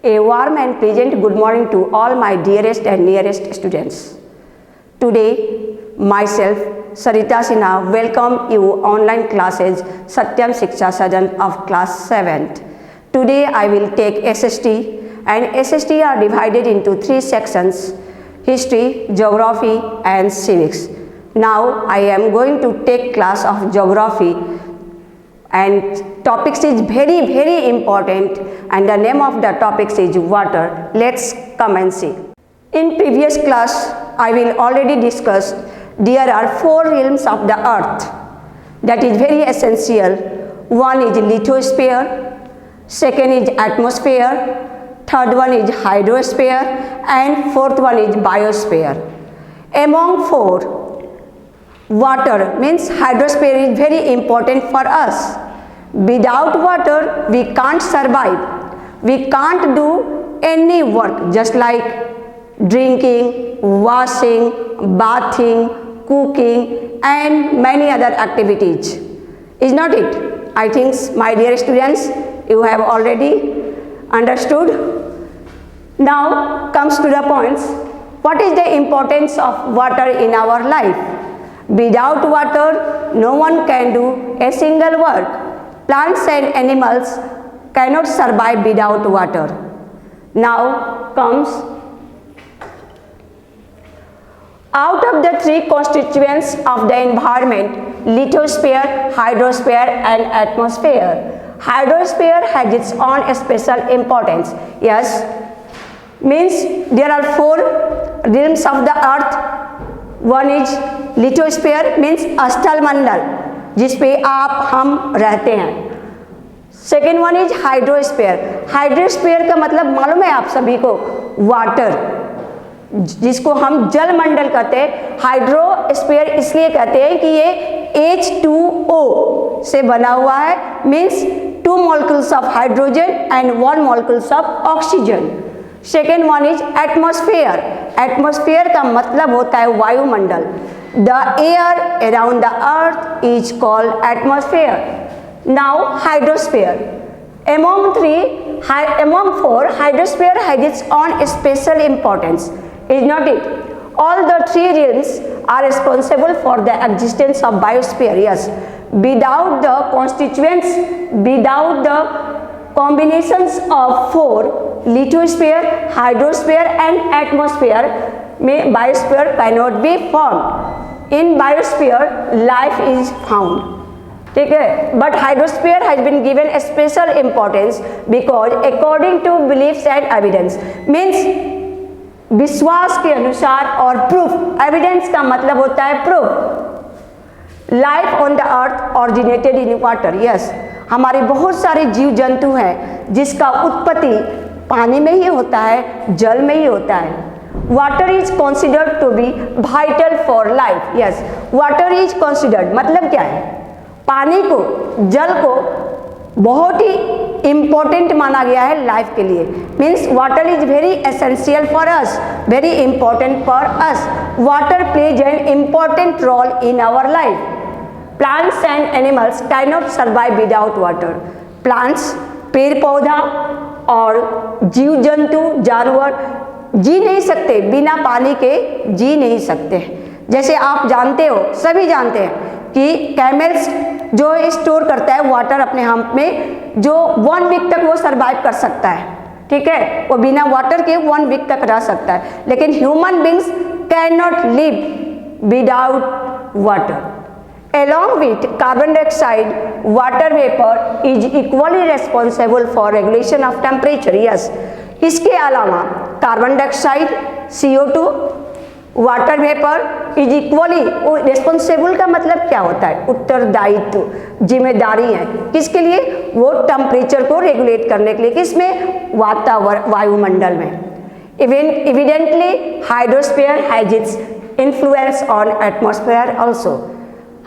A warm and pleasant good morning to all my dearest and nearest students. Today, myself, Sarita Sinha, welcome you online classes Satyam Shiksha Sadan of class 7th. Today, I will take SST, and SST are divided into 3 sections: history, geography and civics. Now, I am going to take class of geography, and topics is very important, and the name of the topics is water. Let's come and see. In previous class, I will already discuss there are 4 realms of the earth that is very essential. One is lithosphere, second is atmosphere, third one is hydrosphere, and fourth one is biosphere. Among 4, water means hydrosphere is very important for us. Without water, we can't survive. We can't do any work, just like drinking, washing, bathing, cooking, and many other activities. Is not it? I think, my dear students, you have already understood. Now comes to the points. What is the importance of water in our life? Without water, no one can do a single work. Plants and animals cannot survive without water. Now comes, out of the 3 constituents of the environment, lithosphere, hydrosphere and atmosphere, hydrosphere has its own special importance. Yes, means there are 4 realms of the earth. One is lithosphere, means स्थल मंडल जिस पे आप हम रहते हैं. Second one is hydrosphere. Hydrosphere का मतलब मालूम है आप सभी को? वाटर, जिसको हम जल मंडल कहते हैं. हाइड्रोस्फीयर इसलिए कहते हैं कि ये H2O से बना हुआ है, means 2 molecules of hydrogen and 1 molecules of oxygen. Second one is atmosphere. Atmosphere का मतलब होता है वायुमंडल. The air around the earth is called atmosphere. Now hydrosphere. Among 4, hydrosphere has its own special importance. Is not it? All the 3 realms are responsible for the existence of biosphere. Yes. Without the constituents, without the combinations of 4, lithosphere, hydrosphere and atmosphere, biosphere cannot be formed. In biosphere, life is found. ठीक है, but hydrosphere has been given a special importance because according to beliefs and evidence, means विश्वास के अनुसार और proof. evidence का मतलब होता है proof. Life on the earth originated in water. Yes, हमारे बहुत सारे जीव जंतु हैं जिसका उत्पत्ति पानी में ही होता है, जल में ही होता है. Water is considered to be vital for life. Yes, water is considered मतलब क्या है? पानी को, जल को बहुत ही इम्पोर्टेंट माना गया है लाइफ के लिए. Means water is very essential for us, very important for us. Water plays an important role in our life. Plants and animals cannot survive without water. Plants, पेड़ पौधा और जीव जंतु जानवर जी नहीं सकते बिना पानी के, जी नहीं सकते. जैसे आप जानते हो, सभी जानते हैं कि कैमल्स जो स्टोर करता है वाटर अपने हाथ में, जो 1 वीक तक वो सरवाइव कर सकता है. ठीक है, वो बिना वाटर के 1 वीक तक रह सकता है. लेकिन human beings can not live without water. Along with carbon dioxide, water vapor is equally responsible for regulation of temperature. Yes, इसके अलावा carbon dioxide, CO2, water vapour is equally responsible. का मतलब क्या होता है? उत्तरदायित्व, जिम्मेदारी है. किसके लिए? वो टेम्परेचर को रेगुलेट करने के लिए. किसमें? वातावरण, वायुमंडल में. Evidently, hydrosphere has its influence on atmosphere also.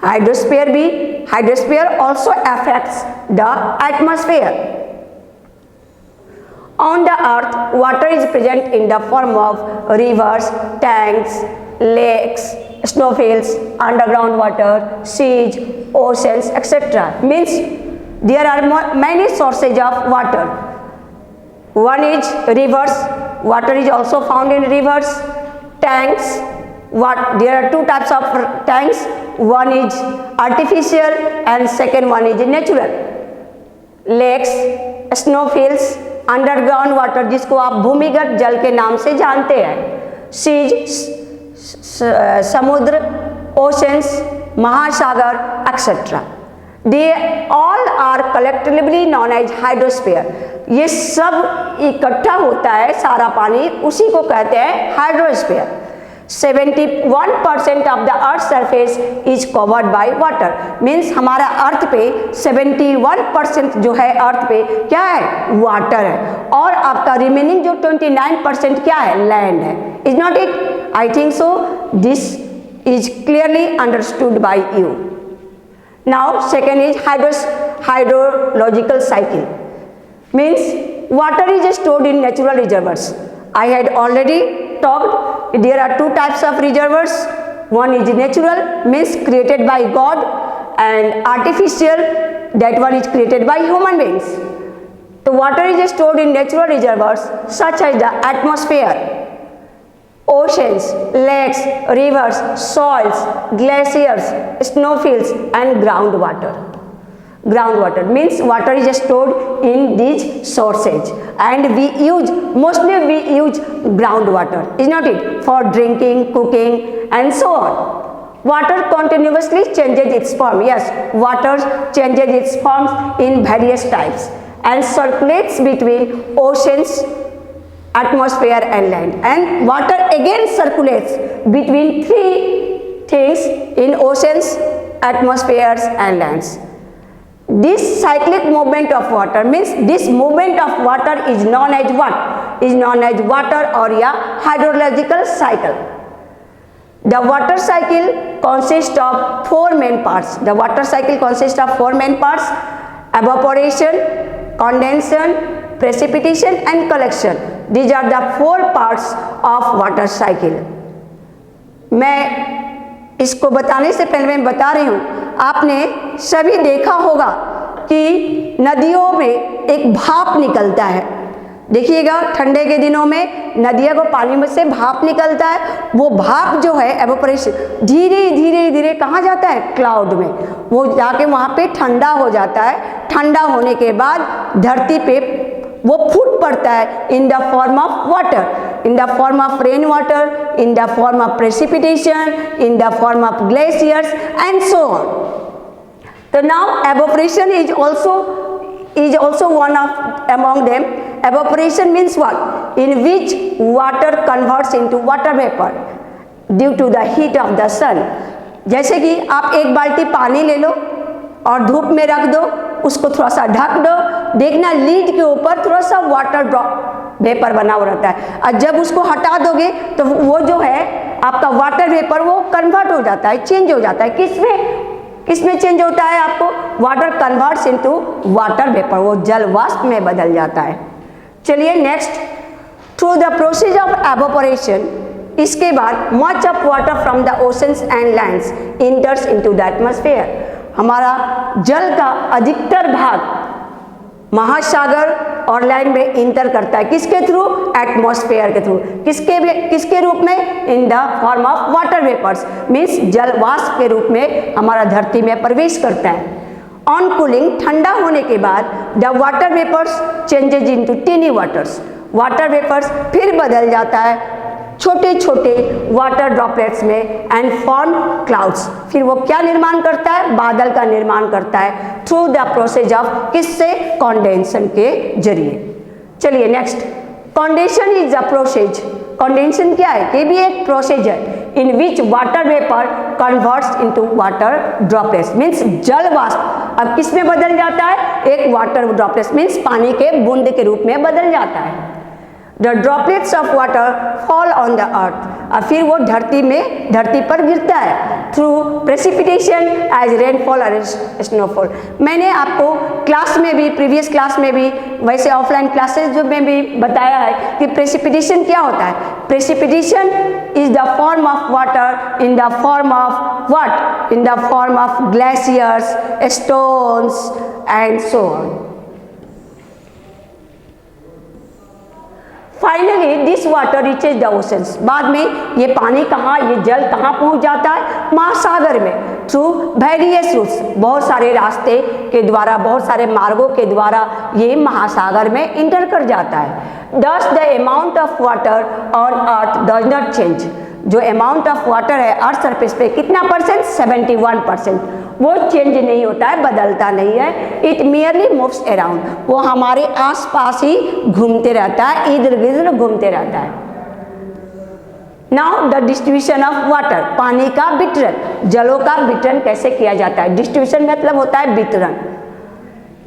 Hydrosphere also affects the atmosphere. On the earth, water is present in the form of rivers, tanks, lakes, snowfields, underground water, seas, oceans, etc. Means there are many sources of water. One is rivers. Water is also found in rivers. Tanks. There are two types of tanks. One is artificial and second one is natural. Lakes, snowfields, underground water जिसको आप भूमिगत जल के नाम से जानते हैं. Seize, समुद्र, ओशंस, महासागर etcetera. They all are collectively known as hydrosphere. ये सब इकट्ठा होता है सारा पानी, उसी को कहते हैं hydrosphere. 71% of the earth surface is covered by water. Means हमारा अर्थ पे 71% जो है अर्थ पे क्या है, वाटर है. और आपका रिमेनिंग जो 29% क्या है, लैंड है. Is not it? I think so. This is clearly understood by you. Now second is hydrological cycle. Means water is stored in natural reservoirs. I had already talked there are two types of reservoirs. One is natural, means created by God, and artificial, that one is created by human beings. The water is stored in natural reservoirs such as the atmosphere, oceans, lakes, rivers, soils, glaciers, snowfields and groundwater. Groundwater means water is stored in these sources, and mostly we use groundwater, is not it, for drinking, cooking and so on. Water continuously changes its form. Yes, water changes its forms in various types and circulates between oceans, atmosphere and land. And water again circulates between three things in oceans, atmospheres and lands. This cyclic movement of water means this movement of water is known as what? Is known as water or hydrological cycle. The water cycle consists of four main parts. The water cycle consists of four main parts: evaporation, condensation, precipitation and collection. These are the four parts of water cycle. मैं इसको बताने से पहले मैं बता रही हूँ, आपने सभी देखा होगा कि नदियों में एक भाप निकलता है. देखिएगा ठंडे के दिनों में नदियों को पानी में से भाप निकलता है. वो भाप जो है एवोपरेशन धीरे धीरे धीरे कहाँ जाता है, क्लाउड में. वो जाके वहाँ पे ठंडा हो जाता है. ठंडा होने के बाद धरती पे वो फूट पड़ता है इन the form of water, in the form of rain water, in the form of precipitation, in the form of glaciers and so on. So now evaporation is also one of among them. Evaporation means what? In which water converts into water vapor due to the heat of the sun. जैसे कि आप एक बाल्टी पानी ले लो और धूप में रख दो, उसको थोड़ा सा ढक दो, देखना लीड के ऊपर थोड़ा सा वाटर ड्रॉप वेपर बना हुआ रहता है. और जब उसको हटा दोगे तो वो जो है आपका वाटर वेपर वो कन्वर्ट हो जाता है, चेंज हो जाता है. किसमें चेंज होता है? आपको water converts into water vapour, वो जल वाष्प में बदल जाता है. चलिए next, through the process of evaporation, इसके बाद much of water from the oceans and lands इंटर्स into the atmosphere. हमारा जल का अधिकतर भाग महासागर और लैंड में इंटर करता है. किसके थ्रू? एटमॉस्फेयर के थ्रू. किसके रूप में? In the form of water vapours, means जल वाष्प के रूप में हमारा धरती में प्रवेश करता है. ऑन कूलिंग, ठंडा होने के बाद the water vapours changes into tiny waters. Water vapours फिर बदल जाता है छोटे छोटे वाटर ड्रॉपलेट्स में एंड फॉर्म क्लाउड्स. फिर वो क्या निर्माण करता है? बादल का निर्माण करता है थ्रू द प्रोसेस ऑफ किससे? कॉन्डेंसन के जरिए. चलिए next, condensation is the process. Condensation क्या है? ये भी एक प्रोसेस है in which water vapour converts into water droplets, means जल वाष्प अब किस में बदल जाता है? एक वाटर ड्रॉपलेट्स मीन्स पानी के बूंद के रूप में बदल जाता है. The droplets of water fall on the earth. और फिर वो धरती पर गिरता है थ्रू प्रेसिपिटेशन एज रेनफॉल और स्नोफॉल. मैंने आपको क्लास में भी, प्रीवियस क्लास में भी, वैसे ऑफलाइन क्लासेज में भी बताया है कि प्रेसिपिटेशन क्या होता है. Precipitation is the form of water in the form of what? In the form of glaciers, stones and so on. Finally this water reaches the oceans, बाद में ये पानी कहाँ, ये जल कहाँ पहुँच जाता है, महासागर में, थ्रू वेरियस रूट्स, बहुत सारे रास्ते के द्वारा, बहुत सारे मार्गों के द्वारा ये महासागर में इंटर कर जाता है। दस the amount of water on earth does not change, जो अमाउंट ऑफ वाटर है अर्थ सरफेस पे कितना परसेंट, 71%, वो चेंज नहीं होता है, बदलता नहीं है। इट मियरली मूव्स अराउंड, वो हमारे आसपास ही घूमते रहता है, इधर गिधर घूमते रहता है। Now the distribution of water, पानी का वितरण, जलों का वितरण कैसे किया जाता है, डिस्ट्रीब्यूशन मतलब होता है वितरण।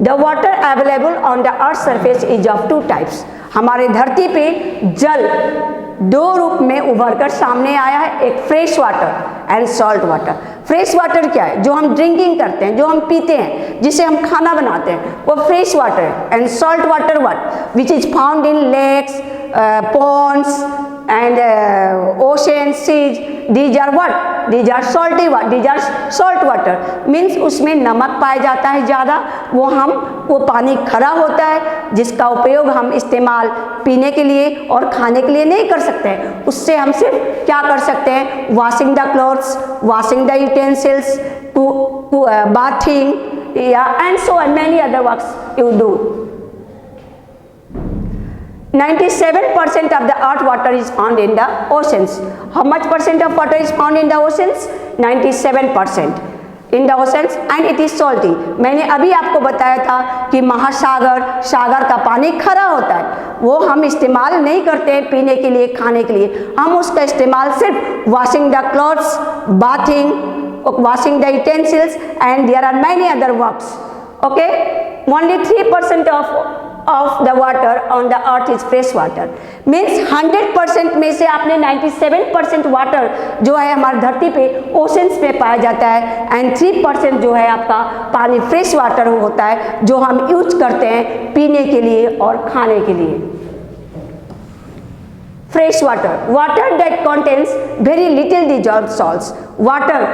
The water available on the earth surface is of two types, हमारे धरती पे जल दो रूप में उभर कर सामने आया है, एक fresh water and salt water. Fresh water क्या है, जो हम ड्रिंकिंग करते हैं, जो हम पीते हैं, जिसे हम खाना बनाते हैं, वो फ्रेश वाटर है। And salt water what, which is found in lakes, ponds and oceans, seas, these are what, these are salty water, these are salt water, means उसमें नमक पाया जाता है ज़्यादा, वो पानी खरा होता है जिसका उपयोग हम इस्तेमाल पीने के लिए और खाने के लिए नहीं कर सकते हैं। उससे हम सिर्फ क्या कर सकते हैं, washing the clothes, washing the utensils, bathing या and so and many other works you do. 97% of the earth water is found in the oceans. How much percent of water is found in the oceans? 97% in the oceans and it is salty. मैंने अभी आपको बताया था कि महासागर, सागर का पानी खरा होता है, वो हम इस्तेमाल नहीं करते हैं पीने के लिए, खाने के लिए, हम उसका इस्तेमाल सिर्फ washing the clothes, bathing, washing the utensils and there are many other works. Okay, only 3% of the water on the earth is fresh water, means 100% में से आपने 97% वाटर जो है हमारी धरती पे ओशंस में पाया जाता है एंड 3% जो है आपका पानी फ्रेश वाटर होता है जो हम यूज करते हैं पीने के लिए और खाने के लिए। Fresh water, water that contains very little dissolved salts, water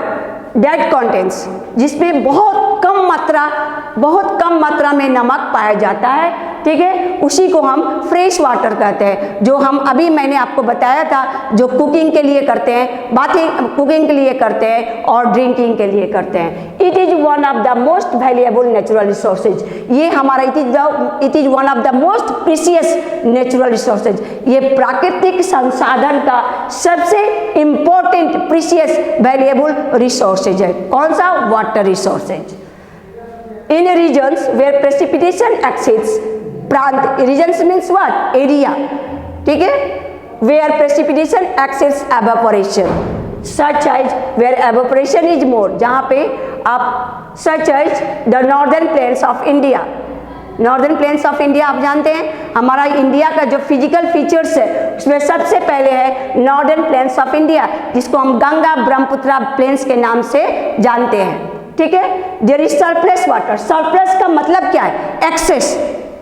that contains जिसमें बहुत कम मात्रा में नमक पाया जाता है, ठीक है, उसी को हम फ्रेश वाटर कहते हैं, जो हम अभी मैंने आपको बताया था जो कुकिंग के लिए करते हैं, बाथिंग कुकिंग के लिए करते हैं और ड्रिंकिंग के लिए करते हैं। It is one of the most valuable natural resources, ये हमारा it is one of the most precious natural resources, ये प्राकृतिक संसाधन का सबसे इम्पोर्टेंट प्रीशियस वैल्यूएबल रिसोर्सेज है। कौन सा, water resources. In regions where precipitation exceeds, प्रांत, रीजन्स मीन्स व्हाट, एरिया, ठीक है, where precipitation exceeds evaporation, such as where evaporation is more, जहाँ पे आप such as the northern plains of India, northern plains of India आप जानते हैं हमारा इंडिया का जो फिजिकल फीचर्स है उसमें सबसे पहले है नॉर्दर्न प्लेन्स ऑफ इंडिया, जिसको हम गंगा ब्रह्मपुत्र प्लेन्स के नाम से जानते हैं, ठीक है। There is surplus water, surplus का मतलब क्या है, excess,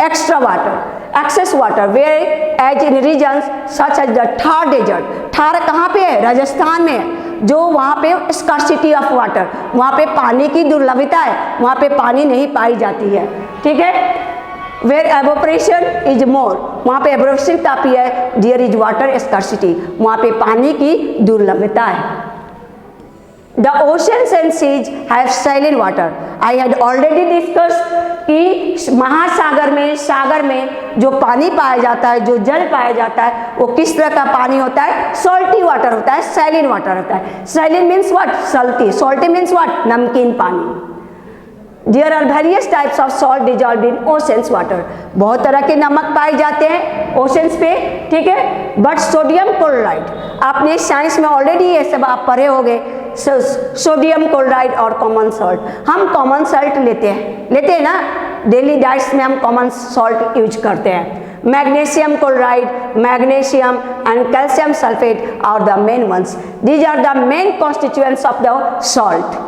extra water, excess water, whereas in regions such as the Thar desert, Thar कहाँ पे है, राजस्थान में है, जो वहाँ पे स्कार्सिटी ऑफ वाटर, वहाँ पे पानी की दुर्लभता है, वहाँ पे पानी नहीं पाई जाती है, ठीक है। वेयर एवोपरेशन इज मोर, वहाँ पे एवोपरेशन काफ़ी है, देयर इज वाटर स्कार्सिटी, वहाँ पे पानी की दुर्लभता है। The oceans and seas have saline water. I had already discussed कि महासागर में, सागर में जो पानी पाया जाता है, जो जल पाया जाता है, वो किस तरह का पानी होता है, सॉल्टी वाटर होता है, सैलिन वाटर होता है। Saline means what, salty, salty means what, नमकीन पानी। There are various types of salt dissolved in oceans water. बहुत तरह के नमक पाए जाते हैं ओशंस पे, ठीक है। बट सोडियम क्लोराइड, आपने साइंस में ऑलरेडी ये सब आप पढ़े होंगे, सोडियम क्लोराइड और कॉमन सॉल्ट, हम कॉमन सॉल्ट लेते हैं ना, डेली डाइट्स में हम कॉमन सॉल्ट यूज करते हैं। Magnesium chloride, magnesium and calcium sulphate are the main ones, these are the main constituents of the salt.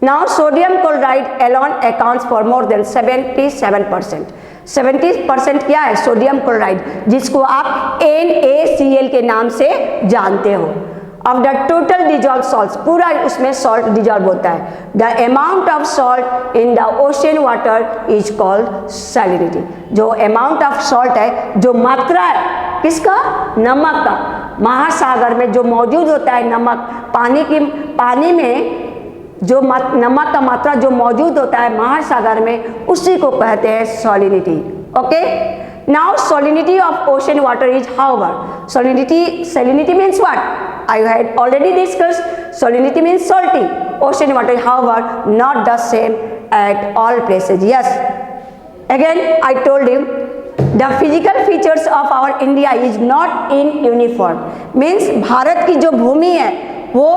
Now sodium chloride alone accounts for more than 77%. 70% क्या है, sodium chloride, जिसको आप NaCl के नाम से जानते हो। Of the total dissolved salts, पूरा उसमें सॉल्ट डिजॉल्व होता है। The amount of salt in the ocean water is called salinity. जो amount of salt है, जो मात्रा है किसका? नमक का। महासागर में जो मौजूद होता है नमक, पानी में जो नमक का मात्रा जो मौजूद होता है महासागर में, उसी को कहते हैं salinity. Okay, now salinity of ocean water is however, salinity means what? I had already discussed. Salinity means salty. Ocean water, however, not the same at all places. Yes, again I told you, the physical features of our India is not in uniform. Means Bharat की जो भूमि है वो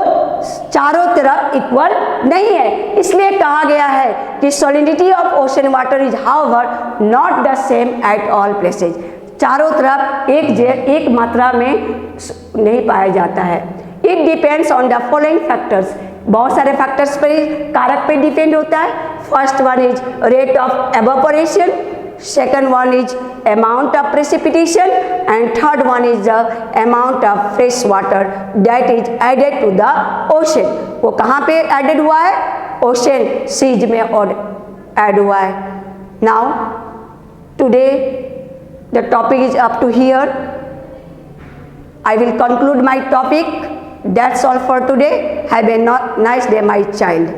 चारों तरफ equal नहीं है, इसलिए कहा गया है कि salinity of ocean water is however not the same at all places. चारों तरफ एक मात्रा में नहीं पाया जाता है। It depends on the following factors. बहुत सारे फैक्टर्स पे, कारक पे डिपेंड होता है। First one is rate of evaporation, second one is amount of precipitation and third one is the amount of fresh water that is added to the ocean. वो कहाँ पे एडेड हुआ है? ओशन सीज में add हुआ है। Now today the topic is up to here. I will conclude my topic. That's all for today. Have a nice day, my child.